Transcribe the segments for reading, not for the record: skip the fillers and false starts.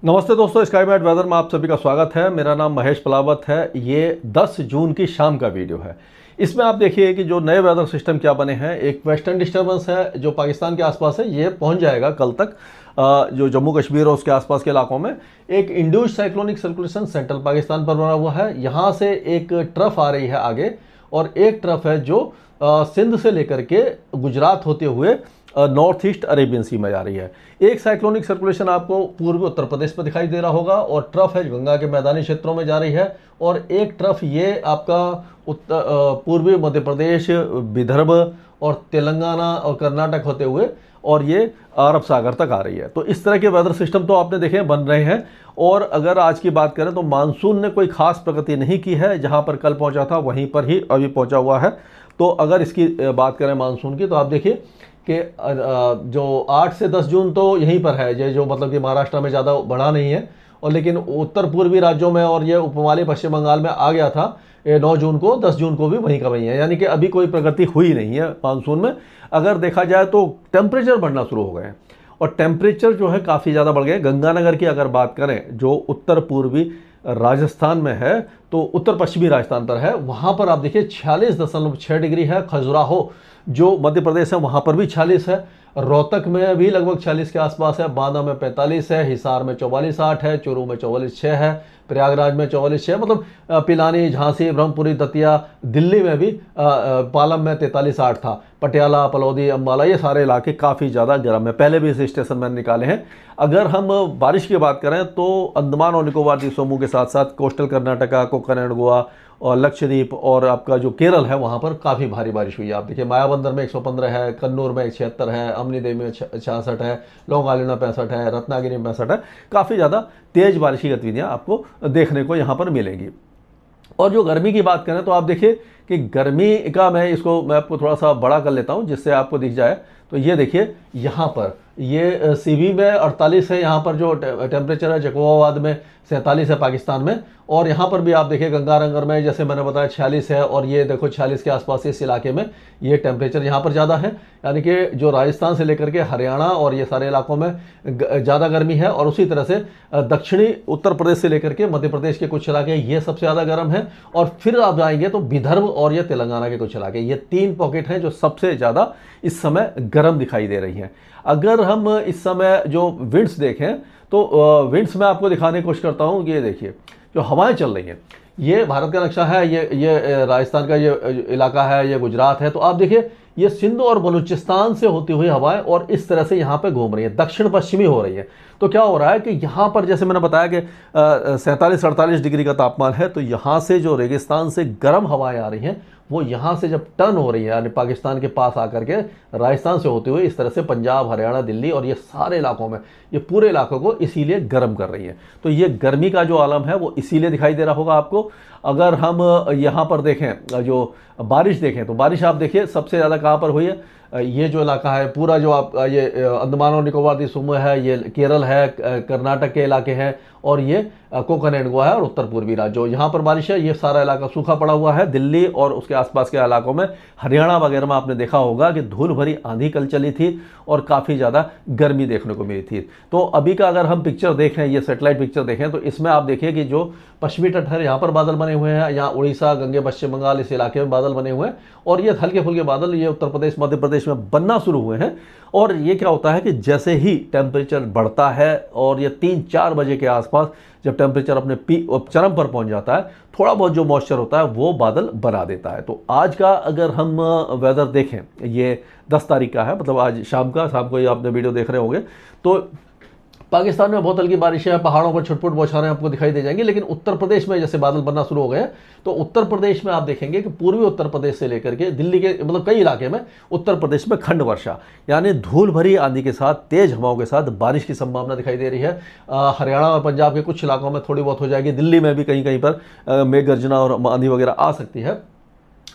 नमस्ते दोस्तों, sky mat weather में आप सभी का स्वागत है। मेरा नाम महेश पलावत है। ये 10 जून की शाम का वीडियो है। इसमें आप देखिए कि जो नए वेदर सिस्टम क्या बने हैं। एक वेस्टर्न डिस्टर्बेंस है जो पाकिस्तान के आसपास है, ये पहुंच जाएगा कल तक जो जम्मू कश्मीर और उसके आसपास के इलाकों में। एक induced cyclonic circulation central Pakistan पर बना हुआ है। यहाँ से एक ट्रफ आ रही है आगे, और एक ट्रफ है जो सिंध से लेकर के गुजरात होते हुए नॉर्थ ईस्ट अरेबियन सी में जा रही है। एक साइक्लोनिक सर्कुलेशन आपको पूर्वी उत्तर प्रदेश में दिखाई दे रहा होगा, और ट्रफ है गंगा के मैदानी क्षेत्रों में जा रही है। और एक ट्रफ ये आपका पूर्वी मध्य प्रदेश, विदर्भ और तेलंगाना और कर्नाटक होते हुए और ये अरब सागर तक आ रही है। तो इस तरह के वेदर सिस्टम तो आपने देखे बन रहे हैं। और अगर आज की बात करें तो मानसून ने कोई खास प्रगति नहीं की है। जहां पर कल पहुंचा था वहीं पर ही अभी पहुंचा हुआ है। तो अगर इसकी बात करें मानसून की, तो आप देखिए कि जो 8 से 10 जून तो यहीं पर है, ये जो मतलब कि महाराष्ट्र में ज़्यादा बढ़ा नहीं है। और लेकिन उत्तर पूर्वी राज्यों में और ये उपमहाली पश्चिम बंगाल में आ गया था 9 जून को, 10 जून को भी वहीं का वहीं है। यानी कि अभी कोई प्रगति हुई नहीं है मानसून में। अगर देखा जाए तो टेम्परेचर बढ़ना शुरू हो गए हैं, और टेम्परेचर जो है काफ़ी ज़्यादा बढ़ गए। गंगानगर की अगर बात करें जो उत्तर पूर्वी राजस्थान में है, तो उत्तर पश्चिमी राजस्थान पर है, वहाँ पर आप देखिए 46.6 डिग्री है। खजुराहो जो मध्य प्रदेश है वहाँ पर भी 46 है। रोहतक में भी लगभग 46 के आसपास है। बांदा में 45 है। हिसार में 44.8 है। चूरू में 44.6 है। प्रयागराज में 44.6, मतलब पिलानी, झांसी, ब्रह्मपुरी, दतिया, दिल्ली में भी पालम में 43.8 था। पटियाला, पलौदी, अम्बाला, ये सारे इलाके काफ़ी ज़्यादा गर्म है। पहले भी इस स्टेशन मैंने निकाले हैं। अगर हम बारिश की बात करें तो अंडमान और निकोबार द्वीप समूह के साथ साथ कोस्टल कर्नाटका, कोकण, गोवा और लक्षद्वीप और आपका जो केरल है वहाँ पर काफ़ी भारी बारिश हुई है। आप देखिए मायाबंदर में 115 है, कन्नूर में 76 है, अमनी देवी में 66 है, लोंग आइलैंड में 65 है, रत्नागिरी में 65 है। काफ़ी ज़्यादा तेज बारिश की गतिविधियाँ आपको देखने को यहाँ पर मिलेंगी। और जो गर्मी की बात करें तो आप देखिए कि गर्मी का मैं आपको थोड़ा सा बड़ा कर लेता हूँ जिससे आपको दिख जाए। तो ये देखिए यहाँ पर ये सीवी में 48 है। यहाँ पर जो टेम्परेचर है जकोवाबाद में 47 है पाकिस्तान में। और यहाँ पर भी आप देखिए गंगानगर में जैसे मैंने बताया 46 है, और ये देखो 46 के आसपास इस इलाके में ये टेम्परेचर यहाँ पर ज़्यादा है। यानी कि जो राजस्थान से लेकर के हरियाणा और ये सारे इलाकों में ज़्यादा गर्मी है। और उसी तरह से दक्षिणी उत्तर प्रदेश से लेकर के मध्य प्रदेश के कुछ इलाके ये सबसे ज़्यादा गर्म है। और फिर आप जाएंगे तो विदर्भ और ये तेलंगाना के कुछ इलाके, ये 3 पॉकेट हैं जो सबसे ज़्यादा इस समय गर्म दिखाई दे रही हैं। अगर हम इस समय जो विंड्स देखें तो विंड्स में आपको दिखाने की कोशिश करता हूँ। ये देखिए जो हवाएं चल रही हैं, ये भारत का नक्शा है, ये राजस्थान का ये इलाका है, ये गुजरात है। तो आप देखिए ये सिंध और बलूचिस्तान से होती हुई हवाएं और इस तरह से यहाँ पे घूम रही है, दक्षिण पश्चिमी हो रही है। तो क्या हो रहा है कि यहाँ पर जैसे मैंने बताया कि 47-48 डिग्री का तापमान है, तो यहाँ से जो रेगिस्तान से गर्म हवाएं आ रही हैं वो यहाँ से जब टर्न हो रही है, यानी पाकिस्तान के पास आकर के राजस्थान से होते हुए इस तरह से पंजाब, हरियाणा, दिल्ली और ये सारे इलाकों में, ये पूरे इलाकों को इसीलिए गर्म कर रही है। तो ये गर्मी का जो आलम है वो इसीलिए दिखाई दे रहा होगा आपको। अगर हम यहाँ पर देखें जो बारिश देखें, तो बारिश आप देखिए सबसे ज़्यादा कहाँ पर हुई है। ये जो इलाका है पूरा जो आप ये अंडमान और निकोबार द्वीप समूह है, ये केरल है, कर्नाटक के इलाके हैं, और ये कोकण एंड गोवा है और उत्तर पूर्वी राज्य, यहाँ पर बारिश है। ये सारा इलाका सूखा पड़ा हुआ है। दिल्ली और उसके आसपास के इलाकों में, हरियाणा वगैरह में आपने देखा होगा कि धूल भरी आंधी कल चली थी और काफ़ी ज़्यादा गर्मी देखने को मिली थी। तो अभी का अगर हम पिक्चर देखें, ये सेटेलाइट पिक्चर देखें, तो इसमें आप देखिए कि जो पश्चिमी तट है यहाँ पर बादल बने हुए हैं, यहाँ उड़ीसा, गंगे, पश्चिम बंगाल इस इलाके में बादल बने हुए हैं। और ये हल्के फुल्के बादल ये उत्तर प्रदेश, मध्य प्रदेश में बनना शुरू हुए हैं। और ये क्या होता है कि जैसे ही टेम्परेचर बढ़ता है और ये 3-4 बजे के आसपास जब टेम्परेचर अपने चरम पर पहुंच जाता है, थोड़ा बहुत जो मॉइस्चर होता है वो बादल बना देता है। तो आज का अगर हम वेदर देखें, ये 10 तारीख का है, मतलब आज शाम को ये आपने वीडियो देख रहे होंगे। तो पाकिस्तान में बहुत हल्की बारिशें हैं, पहाड़ों पर छुटपुट बौछारें आपको दिखाई दे जाएंगी। लेकिन उत्तर प्रदेश में जैसे बादल बनना शुरू हो गए, तो उत्तर प्रदेश में आप देखेंगे कि पूर्वी उत्तर प्रदेश से लेकर के दिल्ली के मतलब कई इलाके में उत्तर प्रदेश में खंड वर्षा, यानी धूल भरी आंधी के साथ, तेज हवाओं के साथ बारिश की संभावना दिखाई दे रही है। हरियाणा और पंजाब के कुछ इलाकों में थोड़ी बहुत हो जाएगी। दिल्ली में भी कहीं कहीं पर मेघ गर्जना और आंधी वगैरह आ सकती है।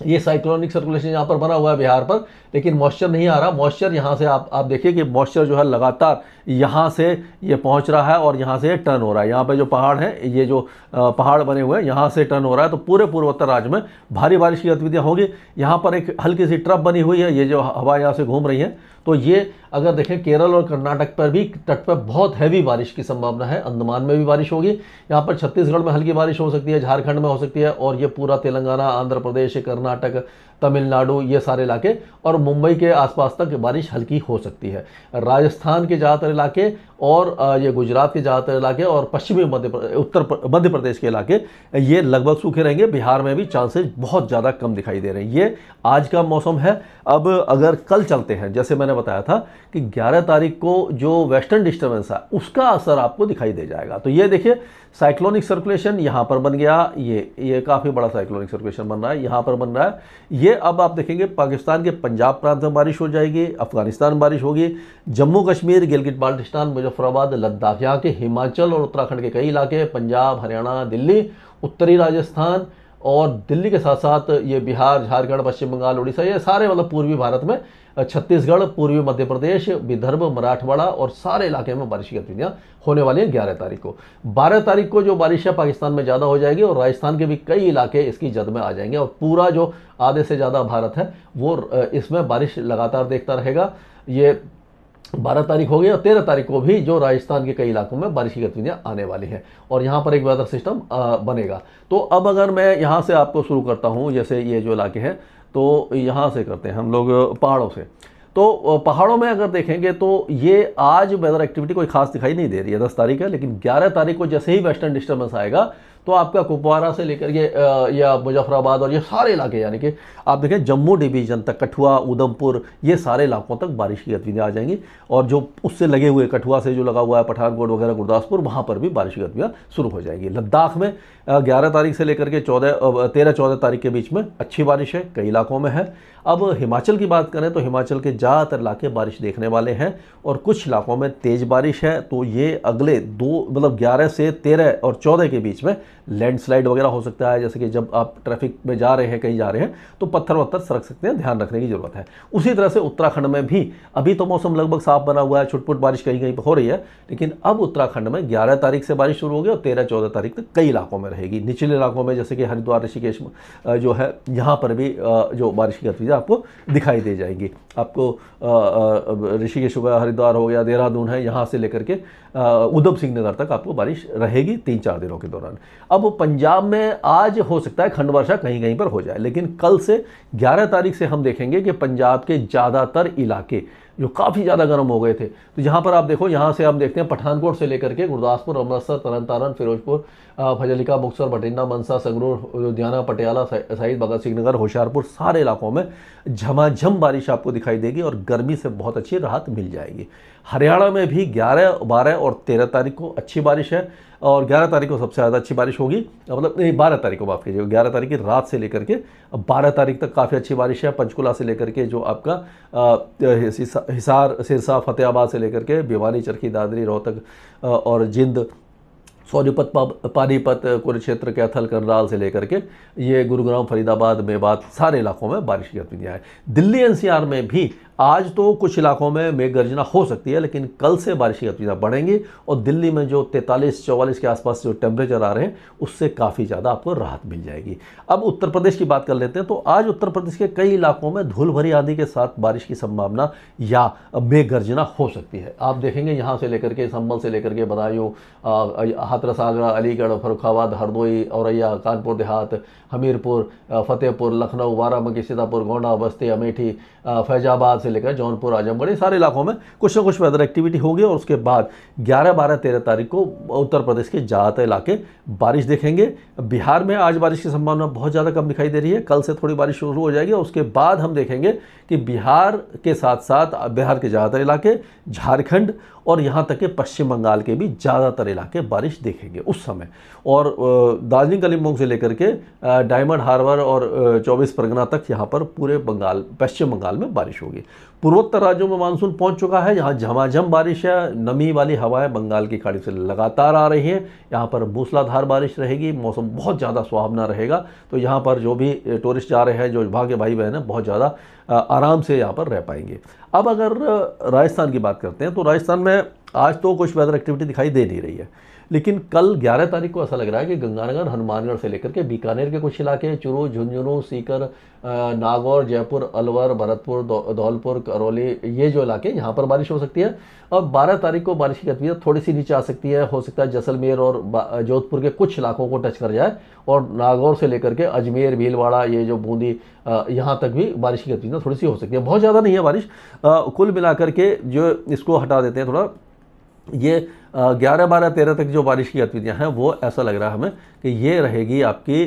ये साइक्लोनिक सर्कुलेशन यहाँ पर बना हुआ है बिहार पर, लेकिन मॉइस्चर नहीं आ रहा। मॉइस्चर यहाँ से आप देखिए कि मॉइस्चर जो है लगातार यहाँ से ये पहुँच रहा है और यहाँ से टर्न हो रहा है। यहाँ पे जो पहाड़ हैं, ये जो पहाड़ बने हुए हैं, यहाँ से टर्न हो रहा है। तो पूरे पूर्वोत्तर राज्य में भारी बारिश की गतिविधियाँ होगी। यहाँ पर एक हल्की सी ट्रफ बनी हुई है, ये जो हवा यहाँ से घूम रही है, तो ये अगर देखें केरल और कर्नाटक पर भी तट पर बहुत हैवी बारिश की संभावना है। अंडमान में भी बारिश होगी, यहाँ पर छत्तीसगढ़ में हल्की बारिश हो सकती है, झारखंड में हो सकती है, और ये पूरा तेलंगाना, आंध्र प्रदेश, कर्नाटक, तमिलनाडु, ये सारे इलाके और मुंबई के आसपास तक बारिश हल्की हो सकती है। राजस्थान के ज़्यादातर इलाके और ये गुजरात के ज़्यादातर इलाके और पश्चिमी मध्य प्रदेश के इलाके ये लगभग सूखे रहेंगे। बिहार में भी चांसेस बहुत ज़्यादा कम दिखाई दे रहे हैं। ये आज का मौसम है। अब अगर कल चलते हैं, जैसे मैंने बताया था कि 11 तारीख को जो वेस्टर्न डिस्टर्बेंस है उसका असर आपको दिखाई दे जाएगा। तो ये देखिए साइक्लोनिक सर्कुलेशन यहाँ पर बन गया, ये काफ़ी बड़ा साइक्लोनिक सर्कुलेशन बन रहा है, यहाँ पर बन रहा है। ये अब आप देखेंगे पाकिस्तान के पंजाब प्रांत में बारिश हो जाएगी, अफगानिस्तान में बारिश होगी, जम्मू कश्मीर, गिलगित बाल्टिस्तान, मुजफ्फराबाद, लद्दाख, यहाँ के हिमाचल और उत्तराखंड के कई इलाके, पंजाब, हरियाणा, दिल्ली, उत्तरी राजस्थान और दिल्ली के साथ साथ ये बिहार, झारखंड, पश्चिम बंगाल, उड़ीसा, ये सारे मतलब पूर्वी भारत में, छत्तीसगढ़, पूर्वी मध्य प्रदेश, विदर्भ, मराठवाड़ा और सारे इलाके में बारिश की गतिविधियां होने वाली हैं 11 तारीख को। 12 तारीख को जो बारिश है पाकिस्तान में ज़्यादा हो जाएगी और राजस्थान के भी कई इलाके इसकी जद में आ जाएंगे और पूरा जो आधे से ज़्यादा भारत है वो इसमें बारिश लगातार देखता रहेगा। ये 12 तारीख हो गई और 13 तारीख को भी जो राजस्थान के कई इलाकों में बारिश की गतिविधियां आने वाली हैं और यहाँ पर एक वेदर सिस्टम बनेगा। तो अब अगर मैं यहाँ से आपको शुरू करता हूँ, जैसे ये जो इलाके हैं, तो यहाँ से करते हैं हम लोग पहाड़ों से। तो पहाड़ों में अगर देखेंगे तो ये आज वेदर एक्टिविटी कोई खास दिखाई नहीं दे रही है, 10 तारीख है, लेकिन 11 तारीख को जैसे ही वेस्टर्न डिस्टर्बेंस आएगा तो आपका कुपवारा से लेकर के या मुजफ्फराबाद और ये सारे इलाके, यानी कि आप देखें जम्मू डिवीजन तक, कठुआ, उधमपुर, ये सारे इलाकों तक बारिश की गतिविधियाँ आ जाएंगी और जो उससे लगे हुए कठुआ से जो लगा हुआ है पठानकोट वगैरह, गुरदासपुर, वहाँ पर भी बारिश की गतिविधियाँ शुरू हो जाएगी। लद्दाख में 11 तारीख से लेकर के 13-14 तारीख के बीच में अच्छी बारिश है, कई इलाकों में है। अब हिमाचल की बात करें तो हिमाचल के ज़्यादातर इलाके बारिश देखने वाले हैं और कुछ इलाकों में तेज़ बारिश है। तो ये अगले 11 से 13 और 14 के बीच में लैंडस्लाइड वगैरह हो सकता है, जैसे कि जब आप ट्रैफिक में जा रहे हैं, कहीं जा रहे हैं तो पत्थर वत्थर सरक सकते हैं, ध्यान रखने की जरूरत है। उसी तरह से उत्तराखंड में भी अभी तो मौसम लगभग साफ बना हुआ है, छुटपुट बारिश कहीं कहीं पर हो रही है, लेकिन अब उत्तराखंड में 11 तारीख से बारिश शुरू होगी और 13-14 तारीख तक कई इलाकों में रहेगी। निचले इलाकों में जैसे कि हरिद्वार, ऋषिकेश जो है, यहाँ पर भी जो बारिश की गतिविधियाँ आपको दिखाई दे जाएगी। आपको ऋषिकेश हो गया, हरिद्वार हो गया, देहरादून है, यहाँ से लेकर के उधम सिंह नगर तक आपको बारिश रहेगी 3-4 दिनों के दौरान। अब पंजाब में आज हो सकता है खंड वर्षा कहीं कहीं पर हो जाए, लेकिन कल से 11 तारीख से हम देखेंगे कि पंजाब के ज़्यादातर इलाके जो काफ़ी ज़्यादा गर्म हो गए थे, तो यहाँ पर आप देखो, यहाँ से हम देखते हैं पठानकोट से लेकर के गुरदासपुर, अमृतसर, तरन तारण, फिरोजपुर, फजलिका, मुक्तसर, बठिंडा, मनसा, संगरूर, लुधियाना, पटियाला, शहीद भगत सिंह नगर, होशियारपुर, सारे इलाकों में झमाझम बारिश आपको दिखाई देगी और गर्मी से बहुत अच्छी राहत मिल जाएगी। हरियाणा में भी 11, 12 और 13 तारीख को अच्छी बारिश है और 11 तारीख को सबसे ज़्यादा अच्छी बारिश होगी, मतलब नहीं 12 तारीख को, माफ़ कीजिएगा, 11 तारीख की रात से लेकर के 12 तारीख तक काफ़ी अच्छी बारिश है। पंचकुला से लेकर के जो आपका हिसार, सिरसा, फतेहाबाद से लेकर के भिवानी, चरखी, दादरी, रोहतक और जिंद, सोनीपत, पानीपत, कुरुक्षेत्र, कैथल, करनाल से लेकर के ये गुरुग्राम, फरीदाबाद, मेवात, सारे इलाकों में बारिश की गतिविधियाँ हैं। दिल्ली एनसीआर में भी आज तो कुछ इलाकों में मेघ गर्जना हो सकती है, लेकिन कल से बारिश की गतिविधियाँ बढ़ेंगी और दिल्ली में जो 43-44 के आसपास जो टेम्परेचर आ रहे हैं उससे काफ़ी ज़्यादा आपको राहत मिल जाएगी। अब उत्तर प्रदेश की बात कर लेते हैं। तो आज उत्तर प्रदेश के कई इलाकों में धूल भरी आंधी के साथ बारिश की संभावना या मेघ गर्जना हो सकती है। आप देखेंगे यहाँ से लेकर के संभल से लेकर के बदायूं, हाथरस, आगरा, अलीगढ़, फर्रुखाबाद, हरदोई, औरैया, कानपुर देहात, हमीरपुर, फतेहपुर, लखनऊ, बाराबंकी, सीतापुर, गोंडा, बस्ती, अमेठी, फैजाबाद से लेकर जौनपुर, आजमगढ़, ये सारे इलाकों में कुछ ना कुछ वेदर एक्टिविटी होगी और उसके बाद 11, 12, 13 तारीख को उत्तर प्रदेश के ज़्यादातर इलाके बारिश देखेंगे। बिहार में आज बारिश की संभावना बहुत ज़्यादा कम दिखाई दे रही है, कल से थोड़ी बारिश शुरू हो जाएगी और उसके बाद हम देखेंगे कि बिहार के साथ साथ बिहार के ज़्यादातर इलाके, झारखंड और यहाँ तक कि पश्चिम बंगाल के भी ज़्यादातर इलाके बारिश देखेंगे उस समय। और दार्जिलिंग, कलिम्पोंग से लेकर के डायमंड हार्बर और 24 परगना तक यहाँ पर पूरे पश्चिम बंगाल में बारिश होगी। पूर्वोत्तर राज्यों में मानसून पहुंच चुका है, यहाँ झमाझम बारिश है, नमी वाली हवाएं बंगाल की खाड़ी से लगातार आ रही हैं, यहाँ पर मूसलाधार बारिश रहेगी, मौसम बहुत ज़्यादा सुहावना रहेगा। तो यहाँ पर जो भी टूरिस्ट जा रहे हैं, जो विभाग के भाई बहन हैं, बहुत ज़्यादा आराम से यहाँ पर रह पाएंगे। अब अगर राजस्थान की बात करते हैं तो राजस्थान में आज तो कुछ वेदर एक्टिविटी दिखाई दे नहीं रही है, लेकिन कल 11 तारीख को ऐसा लग रहा है कि गंगानगर, हनुमानगढ़ से लेकर के बीकानेर के कुछ इलाके, चूरू, झुंझुनू, सीकर, नागौर, जयपुर, अलवर, भरतपुर, धौलपुर, करौली, ये जो इलाके, यहाँ पर बारिश हो सकती है। और 12 तारीख को बारिश की गतिविधि थोड़ी सी नीचे आ सकती है, हो सकता है जैसलमेर और जोधपुर के कुछ इलाकों को टच कर जाए, और नागौर से लेकर के अजमेर, भीलवाड़ा, ये जो बूंदी, यहाँ तक भी बारिश की गतिविधियाँ थोड़ी सी हो सकती है। बहुत ज़्यादा नहीं है बारिश। कुल मिलाकर के जो इसको हटा देते हैं थोड़ा, ये 11, 12, 13 तक जो बारिश की गतिविधियाँ हैं वो ऐसा लग रहा है हमें कि ये रहेगी आपकी,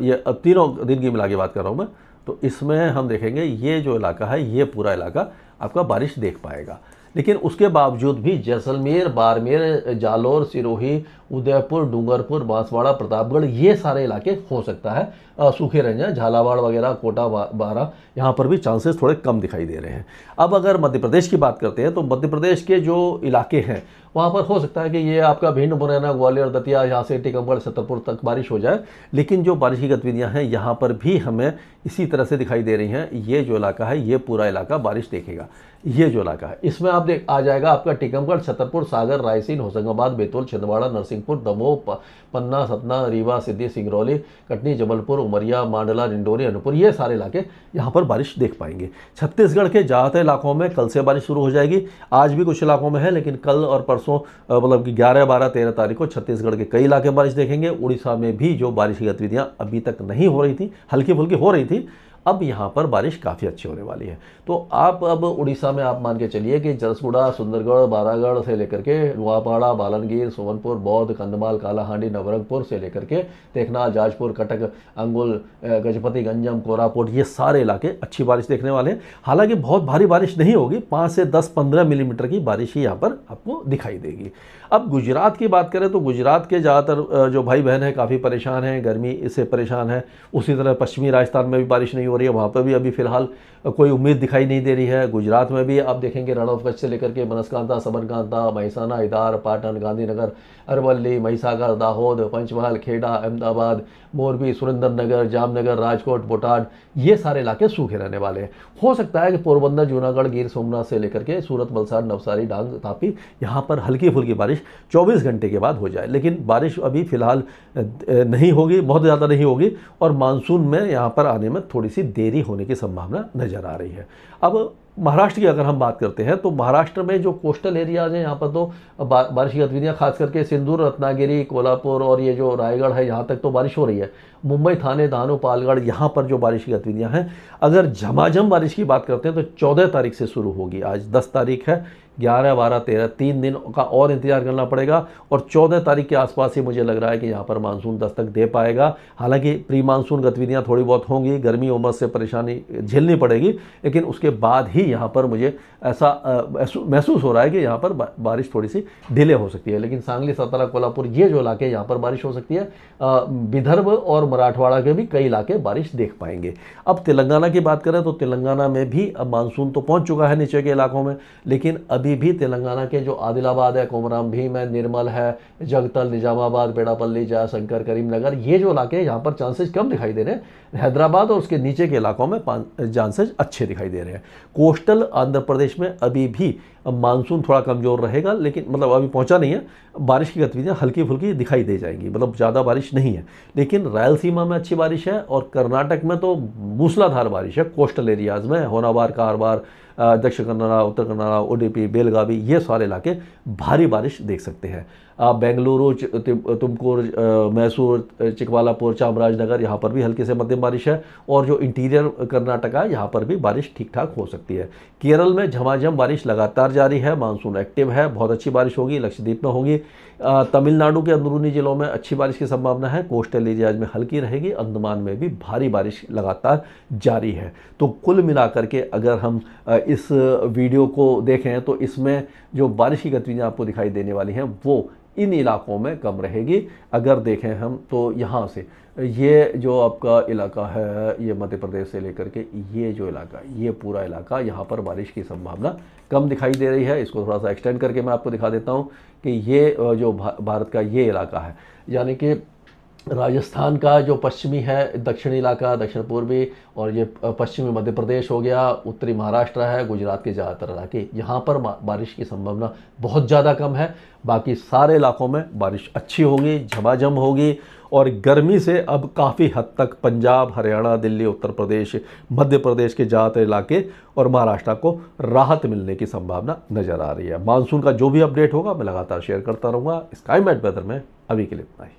ये अब तीनों दिन की मिला के बात कर रहा हूँ मैं, तो इसमें हम देखेंगे ये जो इलाका है, ये पूरा इलाका आपका बारिश देख पाएगा। लेकिन उसके बावजूद भी जैसलमेर, बाड़मेर, जालौर, सिरोही, उदयपुर, डूंगरपुर, बांसवाड़ा, प्रतापगढ़, ये सारे इलाके हो सकता है सूखे रह जाएं। झालावाड़ वगैरह, कोटा, बारा, यहाँ पर भी चांसेस थोड़े कम दिखाई दे रहे हैं। अब अगर मध्य प्रदेश की बात करते हैं तो मध्य प्रदेश के जो इलाके हैं वहाँ पर हो सकता है कि ये आपका भिंड, मुरैना, ग्वालियर, दतिया, यहाँ से टीकमगढ़, छतरपुर तक बारिश हो जाए। लेकिन जो बारिश की गतिविधियाँ हैं यहाँ पर भी हमें इसी तरह से दिखाई दे रही हैं। ये जो इलाका है, ये पूरा इलाका बारिश देखेगा। ये जो इलाका है इसमें आप आ जाएगा आपका टीकमगढ़, छतरपुर, सागर, रायसेन, होशंगाबाद, बैतूल, छिंदवाड़ा, नरसिंहपुर, दमोह, पन्ना, सतना, रीवा, सिद्धि, सिंगरौली, कटनी, जबलपुर, उमरिया, मांडला, डिंडोरी, अनूपपुर, ये सारे इलाके यहाँ पर बारिश देख पाएंगे। छत्तीसगढ़ के ज़्यादातर इलाकों में कल से बारिश शुरू हो जाएगी। आज भी कुछ इलाकों में है, लेकिन कल और परसों मतलब कि 11, 12, 13 तारीख को छत्तीसगढ़ के कई इलाके बारिश देखेंगे। उड़ीसा में भी जो बारिश की गतिविधियाँ अभी तक नहीं हो रही थी, हल्की फुल्की हो रही थी, अब यहाँ पर बारिश काफ़ी अच्छी होने वाली है। तो आप अब उड़ीसा में आप मान के चलिए कि जरसुगुड़ा, सुंदरगढ़, बारागढ़ से लेकर के नुआपाड़ा, बालनगीर, सोनपुर, बौद्ध, कंधमाल, कालाहांडी, नवरंगपुर से लेकर के देखना, जाजपुर, कटक, अंगुल, गजपति, गंजम, कोरापुट, ये सारे इलाके अच्छी बारिश देखने वाले हैं। हालांकि बहुत भारी बारिश नहीं होगी, 5 से 10, 15 मिलीमीटर की बारिश ही यहाँ पर आपको दिखाई देगी। अब गुजरात की बात करें तो गुजरात के ज़्यादातर जो भाई बहन हैं काफ़ी परेशान हैं, गर्मी से परेशान है। उसी तरह पश्चिमी राजस्थान में भी बारिश नहीं हो रही है, वहाँ पर भी अभी फ़िलहाल कोई उम्मीद दिखाई नहीं दे रही है। गुजरात में भी आप देखेंगे रण ऑफ कच्छ से लेकर के बनसकांता, सबरकांता, महिसाना, हिदार, पाटन, गांधीनगर, अरवली, महिसागर, दाहोद, पंचमहाल, खेड़ा, अहमदाबाद, मोरबी, सुरेंद्रनगर, जामनगर, राजकोट, बोटाड, ये सारे इलाके सूखे रहने वाले हैं। हो सकता है कि पोरबंदर, जूनागढ़, गिर सोमनाथ से लेकर के सूरत, वलसाड़, नवसारी, डांग, तापी, यहाँ पर हल्की फुल्की बारिश 24 घंटे के बाद हो जाए। लेकिन बारिश अभी फ़िलहाल नहीं होगी, बहुत ज़्यादा नहीं होगी, और मानसून में यहाँ पर आने में थोड़ी सी देरी होने की संभावना नज़र आ रही है। अब महाराष्ट्र की अगर हम बात करते हैं तो महाराष्ट्र में जो कोस्टल एरियाज हैं यहाँ पर तो बारिश की गतिविधियाँ खास करके सिंदूर, रत्नागिरी, कोल्हापुर और ये जो रायगढ़ है यहाँ तक तो बारिश हो रही है। मुंबई, थाने, दानो, पालगढ़, यहाँ पर जो बारिश की गतिविधियाँ हैं, अगर झमाझम बारिश की बात करते हैं तो 14 तारीख से शुरू होगी। आज 10 तारीख है, 11, 12, 13, 3 दिन का और इंतजार करना पड़ेगा, और 14 तारीख के आसपास ही मुझे लग रहा है कि यहाँ पर मानसून दस्तक दे पाएगा। हालांकि प्री मानसून गतिविधियाँ थोड़ी बहुत होंगी, गर्मी उमस से परेशानी झेलनी पड़ेगी, लेकिन उसके बाद ही यहाँ पर मुझे ऐसा महसूस हो रहा है कि यहाँ पर बारिश थोड़ी सी डिले हो सकती है। लेकिन सांगली, सतारा, कोल्हापुर, ये जो इलाके यहाँ पर बारिश हो सकती है। विदर्भ और मराठवाड़ा के भी कई इलाके बारिश देख पाएंगे। अब तेलंगाना की बात करें तो तेलंगाना में भी अब मानसून तो पहुँच चुका है नीचे के इलाकों में, लेकिन अभी भी तेलंगाना के जो आदिलाबाद है, कोमराम भीम है, निर्मल है, जगतल, निजामाबाद, पेड़ापल्ली, जयशंकर, करीमनगर, ये जो इलाके यहाँ पर चांसेस कम दिखाई दे रहे हैं। हैदराबाद और उसके नीचे के इलाकों में चांसेस अच्छे दिखाई दे रहे हैं। कोस्टल आंध्र प्रदेश में अभी भी मानसून थोड़ा कमज़ोर रहेगा, लेकिन मतलब अभी पहुंचा नहीं है। बारिश की गतिविधियाँ हल्की फुल्की दिखाई दे जाएंगी, मतलब ज़्यादा बारिश नहीं है। लेकिन रायलसीमा में अच्छी बारिश है, और कर्नाटक में तो मूसलाधार बारिश है। कोस्टल एरियाज़ में होनावर, कारवार, दक्षिण कन्नड़ा, उत्तर कन्नड़ा, उडुपी, बेलगावी, ये सारे इलाके भारी बारिश देख सकते हैं। बेंगलुरु, तुमकुर, मैसूर, चिकवालापुर, चामराजनगर, यहाँ पर भी हल्की से मध्यम बारिश है। और जो इंटीरियर कर्नाटका है यहाँ पर भी बारिश ठीक ठाक हो सकती है। केरल में झमाझम बारिश लगातार जारी है, मानसून एक्टिव है, बहुत अच्छी बारिश होगी, लक्षद्वीप में होगी। तमिलनाडु के अंदरूनी जिलों में अच्छी बारिश की संभावना है, कोस्टल एरियाज में हल्की रहेगी, अंडमान में भी भारी बारिश लगातार जारी है। तो कुल मिलाकर के अगर हम इस वीडियो को देखें तो इसमें जो बारिश की गतिविधियाँ आपको दिखाई देने वाली हैं वो इन इलाकों में कम रहेगी। अगर देखें हम तो यहाँ से ये जो आपका इलाका है, ये मध्य प्रदेश से लेकर के ये जो इलाका, ये पूरा इलाका, यहाँ पर बारिश की संभावना कम दिखाई दे रही है। इसको थोड़ा सा एक्सटेंड करके मैं आपको दिखा देता हूँ कि ये जो भारत का ये इलाका है, यानी कि राजस्थान का जो पश्चिमी है, दक्षिणी इलाका, दक्षिण पूर्वी, और ये पश्चिमी मध्य प्रदेश हो गया, उत्तरी महाराष्ट्र है, गुजरात के ज़्यादातर इलाके, यहाँ पर बारिश की संभावना बहुत ज़्यादा कम है। बाकी सारे इलाकों में बारिश अच्छी होगी, झमाझम होगी, और गर्मी से अब काफ़ी हद तक पंजाब, हरियाणा, दिल्ली, उत्तर प्रदेश, मध्य प्रदेश के ज़्यादातर इलाके और महाराष्ट्र को राहत मिलने की संभावना नज़र आ रही है। मानसून का जो भी अपडेट होगा मैं लगातार शेयर करता रहूँगा। स्काई मैट वेदर में अभी के लिए इतना ही।